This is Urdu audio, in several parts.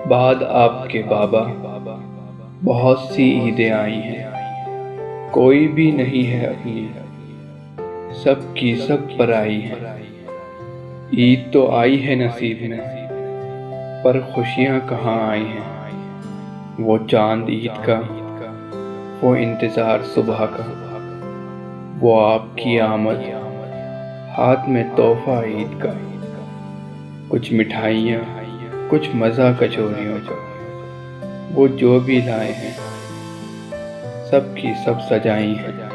بعد آپ کے بابا بہت سی عیدیں آئی ہیں، کوئی بھی نہیں ہے اپنی، سب کی سب پرائی ہیں۔ عید تو آئی ہے نصیب میں، پر خوشیاں کہاں آئی ہیں۔ وہ چاند عید کا، وہ انتظار صبح کا، وہ آپ کی آمد، ہاتھ میں تحفہ عید کا۔ کچھ مٹھائیاں، کچھ مزہ کچوریوں کا، وہ جو بھی لائے ہیں سب کی سب سجائی ہیں۔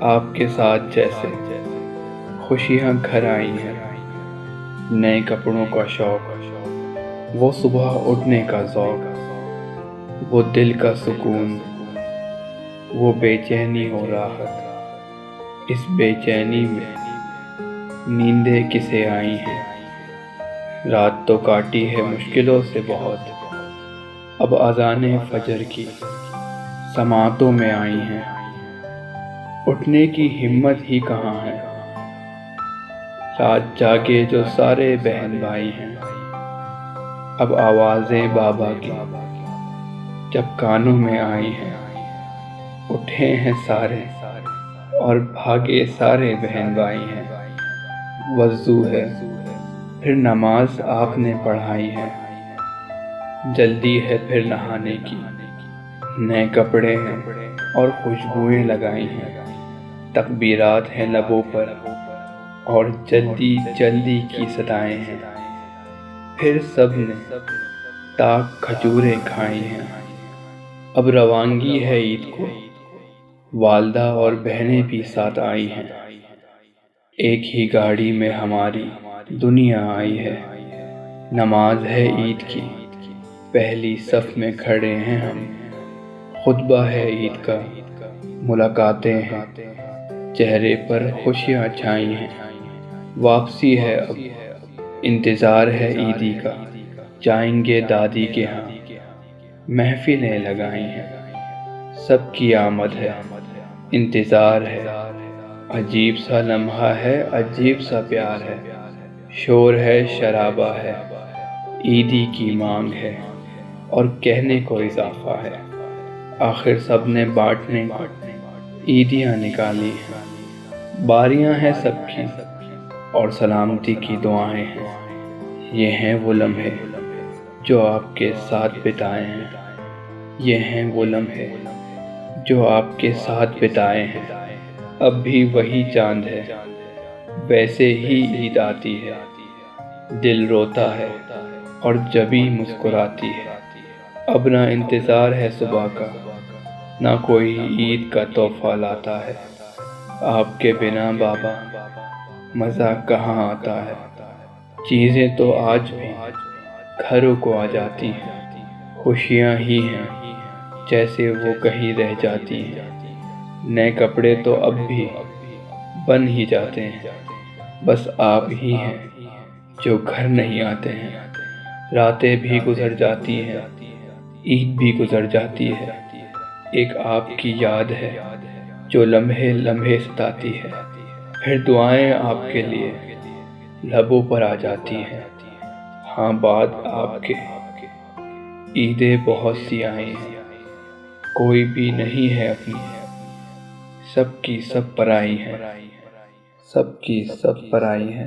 آپ کے ساتھ جیسے خوشیاں گھر آئی ہیں، نئے کپڑوں کا شوق، وہ صبح اٹھنے کا ذوق، وہ دل کا سکون، وہ بے چینی و راحت۔ اس بے چینی میں نیندیں کسے آئی ہیں، رات تو کاٹی ہے مشکلوں سے بہت، اب اذانیں فجر کی سماعتوں میں آئی ہیں۔ اٹھنے کی ہمت ہی کہاں ہے، رات جاگے جو سارے بہن بھائی ہیں۔ اب آوازیں بابا کی جب کانوں میں آئی ہیں، اٹھے ہیں سارے اور بھاگے سارے بہن بھائی ہیں۔ وضو ہے پھر نماز آپ نے پڑھائی ہے، جلدی ہے پھر نہانے کی، نئے کپڑے ہیں اور خوشبوئیں لگائی ہیں۔ تکبیرات ہیں لبوں پر اور جلدی جلدی کی صدائیں ہیں۔ پھر سب نے تاک کھجوریں کھائی ہیں۔ اب روانگی ہے عید کو، والدہ اور بہنیں بھی ساتھ آئی ہیں۔ ایک ہی گاڑی میں ہماری دنیا آئی ہے۔ نماز ہے عید کی، پہلی صف میں کھڑے ہیں ہم۔ خطبہ ہے عید کا، ملاقاتیں ہیں، چہرے پر خوشیاں چھائی ہیں۔ واپسی ہے اب، انتظار ہے عیدی کا، جائیں گے دادی کے ہاں۔ محفلیں لگائی ہیں، سب کی آمد ہے، انتظار ہے، عجیب سا لمحہ ہے، عجیب سا پیار ہے۔ شور ہے، شرابہ ہے، عیدی کی مانگ ہے اور کہنے کو اضافہ ہے۔ آخر سب نے بانٹنے کو عیدیاں نکالی ہیں۔ باریاں ہیں سب کی اور سلامتی کی دعائیں ہیں۔ یہ ہیں وہ لمحے جو آپ کے ساتھ بتائے ہیں، یہ ہیں وہ لمحے جو آپ کے ساتھ بتائے ہیں۔ اب بھی وہی چاند ہے، ویسے ہی عید آتی ہے، دل روتا ہے اور جبیں مسکراتی ہے۔ اب نہ انتظار ہے صبح کا، نہ کوئی عید کا تحفہ لاتا ہے۔ آپ کے بنا بابا مزہ کہاں آتا ہے۔ چیزیں تو آج بھی گھروں کو آ جاتی ہیں، خوشیاں ہی ہیں جیسے وہ کہیں رہ جاتی ہیں۔ نئے کپڑے تو اب بھی بن ہی جاتے ہیں، بس آپ ہی ہیں جو گھر نہیں آتے ہیں۔ راتیں بھی گزر جاتی ہیں، عید بھی گزر جاتی ہے، ایک آپ کی یاد ہے جو لمحے لمحے ستاتی ہے۔ پھر دعائیں آپ کے لیے لبوں پر آ جاتی ہیں۔ ہاں بعد آپ کے عیدیں بہت سی آئی ہیں، کوئی بھی نہیں ہے اپنی، سب کی سب پرائی ہیں، سب کی سب پرائی ہیں۔